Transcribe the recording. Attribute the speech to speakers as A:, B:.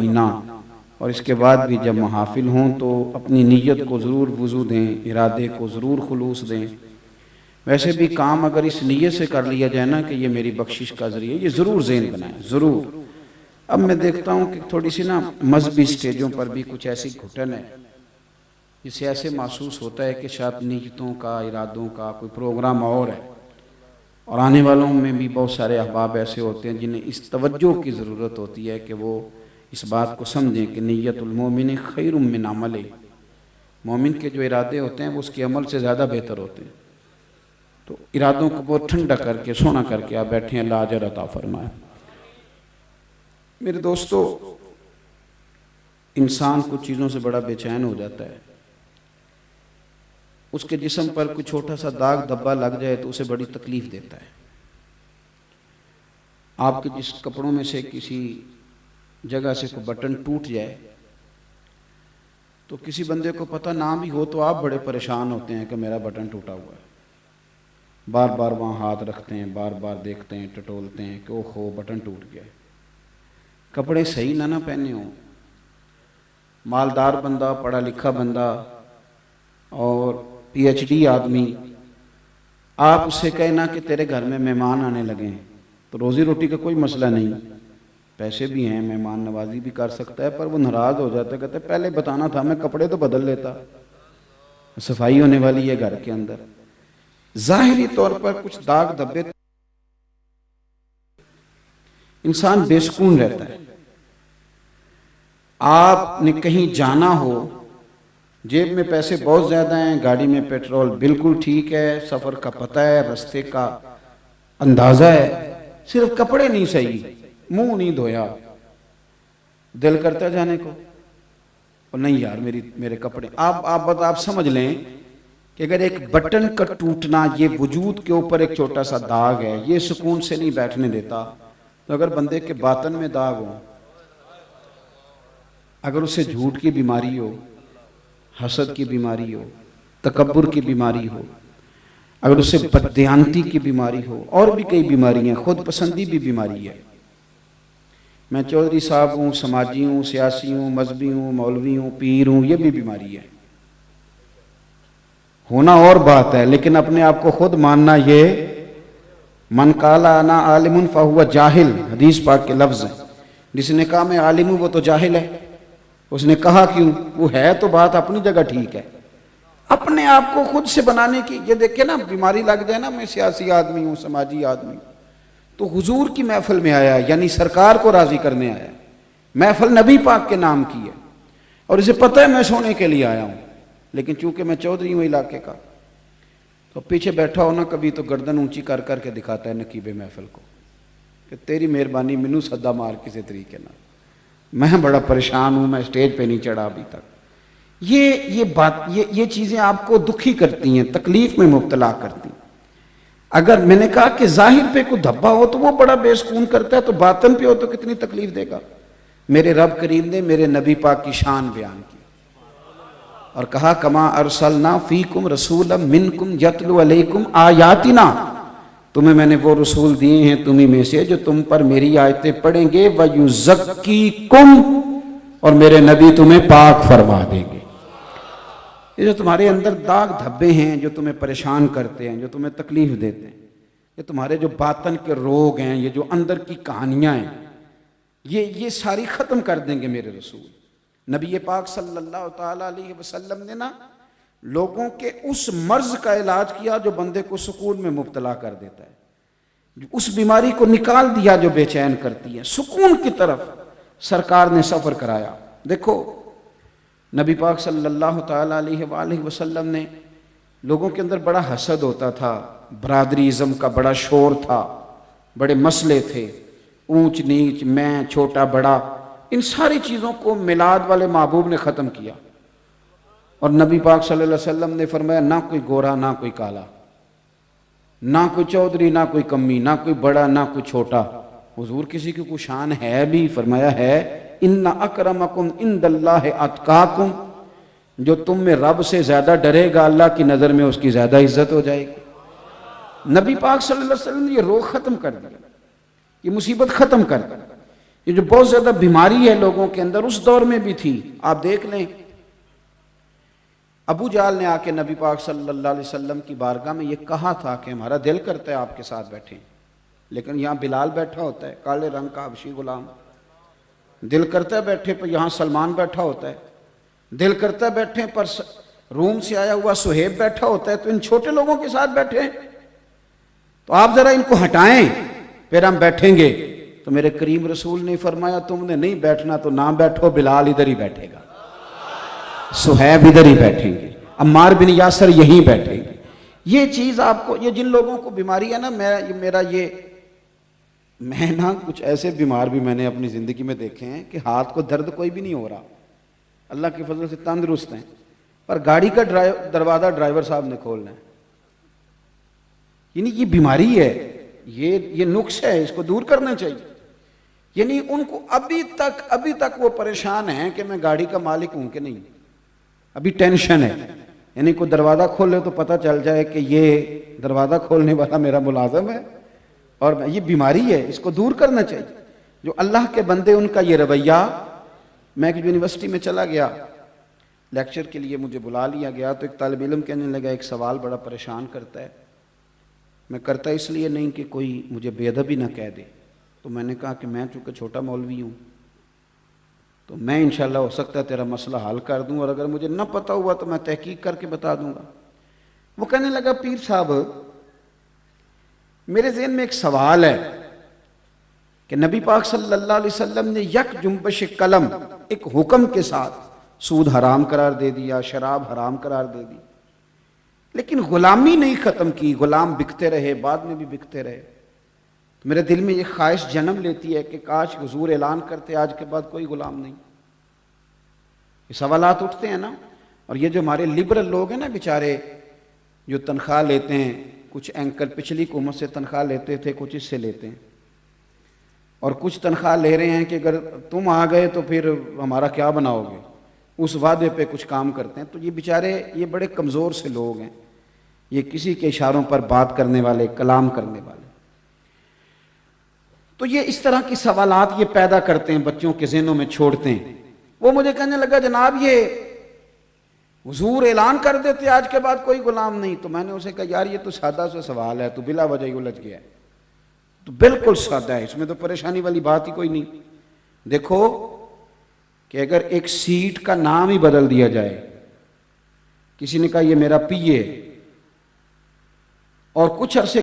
A: महीना, और इसके बाद भी जब महाफिल हों तो अपनी नीयत को ज़रूर वज़ू दें, इरादे को ज़रूर खुलूस दें। वैसे भी काम अगर इस नीयत से कर लिया जाए ना कि ये मेरी बख्शिश का ज़रिया, ये ज़रूर ज़हन बनाएं ज़रूर। अब मैं देखता हूँ कि थोड़ी सी ना मजहबी स्टेजों पर भी कुछ ऐसी घुटन है जिससे ऐसे महसूस होता है कि शायद नीयतों का, इरादों का कोई प्रोग्राम और है, और आने वालों में भी बहुत सारे अहबाब ऐसे होते हैं जिन्हें इस तवज्जो की ज़रूरत होती है कि वो इस बात को समझें कि नीयतुल मोमिन खैरुम मिन अमले, मोमिन के जो इरादे होते हैं वो उसके अमल से ज़्यादा बेहतर होते हैं। तो इरादों को बहुत ठंडा करके, सोना करके आप बैठे हैं, अल्लाह अजर अता फरमाए। मेरे दोस्तों, इंसान कुछ चीज़ों से बड़ा बेचैन हो जाता है। उसके जिस्म पर कोई छोटा सा दाग धब्बा लग जाए तो उसे बड़ी तकलीफ देता है। आपके जिस कपड़ों में से किसी जगह से कोई बटन टूट जाए तो किसी बंदे को पता ना भी हो तो आप बड़े परेशान होते हैं कि मेरा बटन टूटा हुआ है। बार बार वहाँ हाथ रखते हैं, बार बार देखते हैं, टटोलते हैं कि ओहो बटन टूट गया। कपड़े सही ना पहने हों, मालदार बंदा, पढ़ा लिखा बंदा और PhD आदमी, आप उससे कहे ना कि तेरे घर में मेहमान आने लगे हैं, तो रोज़ी रोटी का कोई मसला नहीं, पैसे भी हैं, मेहमान नवाजी भी कर सकता है, पर वो नाराज़ हो जाता है, कहते पहले बताना था, मैं कपड़े तो बदल लेता, सफाई होने वाली है घर के अंदर। ज़ाहिरी तौर पर कुछ दाग धब्बे, इंसान बेसुकून रहता है। आपने कहीं जाना हो, जेब में पैसे बहुत ज़्यादा हैं, गाड़ी में पेट्रोल बिल्कुल ठीक है, सफ़र का पता है, रास्ते का अंदाज़ा है, सिर्फ कपड़े नहीं सही, मुंह नहीं धोया, दिल करता जाने को, और नहीं यार मेरे कपड़े। आप समझ लें कि अगर एक बटन का टूटना ये वजूद के ऊपर एक छोटा सा दाग है, ये सुकून से नहीं बैठने देता, तो अगर बंदे के बातन में दाग हो, अगर उसे झूठ की बीमारी हो, हसद की बीमारी हो, तकब्बुर की बीमारी हो, अगर उसे बददियानती की बीमारी हो, और भी कई बीमारियां, खुद पसंदी भी बीमारी है। मैं चौधरी साहब हूँ, समाजी हूँ, सियासी हूँ, मजहबी हूँ, मौलवी हूँ, पीर हूँ, ये भी बीमारी है। होना और बात है, लेकिन अपने आप को खुद मानना, ये मन काला अना आलिमुन फहुवा जाहिल, हदीस पाक के लफ्ज़ हैं। जिसने कहा मैं आलिम हूँ वो तो जाहिल है। उसने कहा क्यों? वो है तो बात अपनी जगह ठीक है। अपने आप को खुद से बनाने की, ये देखे ना बीमारी लग जाए ना, मैं सियासी आदमी हूँ, समाजी आदमी हूँ, तो हुजूर की महफिल में आया, यानी सरकार को राजी करने आया, महफिल नबी पाक के नाम की है, और इसे पता है मैं सोने के लिए आया हूँ, लेकिन चूंकि मैं चौधरी हूँ इलाके का, तो पीछे बैठा हो ना कभी तो गर्दन ऊंची कर करके दिखाता है नकीबे महफिल को कि तेरी मेहरबानी, मैनू सद्दा मार किसी तरीके ना, मैं बड़ा परेशान हूँ, मैं स्टेज पे नहीं चढ़ा अभी तक। ये चीज़ें आपको दुखी करती हैं, तकलीफ में मुब्तला करती हैं। अगर मैंने कहा कि जाहिर पे कोई धब्बा हो तो वो बड़ा बेसुकून करता है, तो बातन पे हो तो कितनी तकलीफ देगा। मेरे रब करीम ने मेरे नबी पाक की शान बयान की और कहा कमा अरसलना फीकुम रसूलन मिनकुम यतलु अलैकुम आयातिना, तुम्हें मैंने वो रसूल दिए हैं तुम्ही में से जो तुम पर मेरी आयतें पढ़ेंगे, व युज़क्कीकुम, और मेरे नबी तुम्हें पाक फरमा देंगे। ये जो तुम्हारे अंदर दाग धब्बे हैं, जो तुम्हें परेशान करते हैं, जो तुम्हें तकलीफ देते हैं, ये तुम्हारे जो बातन के रोग हैं, ये जो अंदर की कहानियां हैं, ये सारी ख़त्म कर देंगे मेरे रसूल। नबी पाक सल्लल्लाहु ताला अलैहि वसल्लम ने ना लोगों के उस मर्ज का इलाज किया जो बंदे को सुकून में मुब्तला कर देता है, उस बीमारी को निकाल दिया जो बेचैन करती है, सुकून की तरफ सरकार ने सफ़र कराया। देखो नबी पाक सल्लल्लाहु ताला अलैहि वसल्लम ने, लोगों के अंदर बड़ा हसद होता था, बरादरीज़म का बड़ा शोर था, बड़े मसले थे, ऊंच नीच, मैं छोटा बड़ा, इन सारी चीज़ों को मिलाद वाले महबूब ने ख़त्म किया। और नबी पाक सल्लल्लाहु अलैहि वसल्लम ने फरमाया ना कोई गोरा ना कोई काला, ना कोई चौधरी ना कोई कमी, ना कोई बड़ा ना कोई छोटा। हुजूर किसी की कोई शान है भी? फरमाया है इन्ना अकरमकुम इंदल्लाहि अतकाकुम, जो तुम में रब से ज़्यादा डरेगा अल्लाह की नज़र में उसकी ज़्यादा इज्जत हो जाएगी। नबी पाक सल्लल्लाहु अलैहि वसल्लम ने ये रोग ख़त्म कर दिया, ये मुसीबत ख़त्म कर दी। ये जो बहुत ज्यादा बीमारी है लोगों के अंदर, उस दौर में भी थी। आप देख लें, अबू जाल ने आके नबी पाक सल्लल्लाहु अलैहि वसल्लम की बारगाह में ये कहा था कि हमारा दिल करता है आपके साथ बैठें, लेकिन यहाँ बिलाल बैठा होता है, काले रंग का हबशी गुलाम। दिल करता है बैठे पर यहाँ सलमान बैठा होता है, दिल करता है बैठे पर रूम से आया हुआ सुहेब बैठा होता है, तो इन छोटे लोगों के साथ बैठे, तो आप जरा इनको हटाएं फिर हम बैठेंगे। तो मेरे करीम रसूल ने फरमाया, तुमने नहीं बैठना तो ना बैठो, बिलाल इधर ही बैठेगा, सुहैब इधर ही बैठेंगे, अम्मार बिन यासर यहीं बैठेंगे। ये चीज आपको, ये जिन लोगों को बीमारी है ना, मैं ना कुछ ऐसे बीमार भी मैंने अपनी जिंदगी में देखे हैं कि हाथ को दर्द कोई भी नहीं हो रहा, अल्लाह की फजल से तंदुरुस्त हैं, पर गाड़ी का दरवाजा ड्राइवर साहब ने खोलना है। यानी ये बीमारी है, ये नुक्स है, इसको दूर करना चाहिए। यानी उनको अभी तक वो परेशान हैं कि मैं गाड़ी का मालिक हूं कि नहीं, अभी टेंशन है। यानी कोई दरवाजा खोले तो पता चल जाए कि ये दरवाजा खोलने वाला मेरा मुलाजम है, और ये बीमारी है, इसको दूर करना चाहिए। जो अल्लाह के बंदे, उनका ये रवैया। मैं एक यूनिवर्सिटी में चला गया लेक्चर के लिए, मुझे बुला लिया गया, तो एक तालिब इल्म कहने लगा, एक सवाल बड़ा परेशान करता है, मैं करता इसलिए नहीं कि कोई मुझे बेअदबी ना कह दे। तो मैंने कहा कि मैं चूँकि छोटा मौलवी हूँ तो मैं इंशाल्लाह हो सकता है तेरा मसला हल कर दूँ, और अगर मुझे न पता हुआ तो मैं तहकीक करके बता दूंगा। वो कहने लगा, पीर साहब मेरे ज़हन में एक सवाल है कि नबी पाक सल्लल्लाहु अलैहि वसल्लम ने यक जुम्बश कलम, एक हुक्म के साथ सूद हराम करार दे दिया, शराब हराम करार दे दी, लेकिन गुलामी नहीं ख़त्म की, गुलाम बिकते रहे, बाद में भी बिकते रहे। तो मेरे दिल में ये ख्वाहिश जन्म लेती है कि काश हुजूर ऐलान करते आज के बाद कोई गुलाम नहीं। ये सवालात उठते हैं ना। और ये जो हमारे लिबरल लोग हैं ना बेचारे, जो तनख्वाह लेते हैं, कुछ एंकर पिछली हुकूमत से तनख्वाह लेते थे, कुछ इससे लेते हैं, और कुछ तनख्वाह ले रहे हैं कि अगर तुम आ गए तो फिर हमारा क्या बनाओगे, उस वादे पे कुछ काम करते हैं। तो ये बेचारे, ये बड़े कमज़ोर से लोग हैं, ये किसी के इशारों पर बात करने वाले, कलाम करने वाले। तो ये इस तरह की सवालात ये पैदा करते हैं, बच्चों के ज़हनों में छोड़ते हैं। वो मुझे कहने लगा, जनाब ये हुजूर ऐलान कर देते आज के बाद कोई गुलाम नहीं। तो मैंने उसे कहा, यार ये तो सादा सा सवाल है, तो बिला वजह ही उलझ गया है। तो बिल्कुल सादा है, इसमें तो परेशानी वाली बात ही कोई नहीं। देखो कि अगर एक सीट का नाम ही बदल दिया जाए, किसी ने कहा ये मेरा पीए, और कुछ अरसे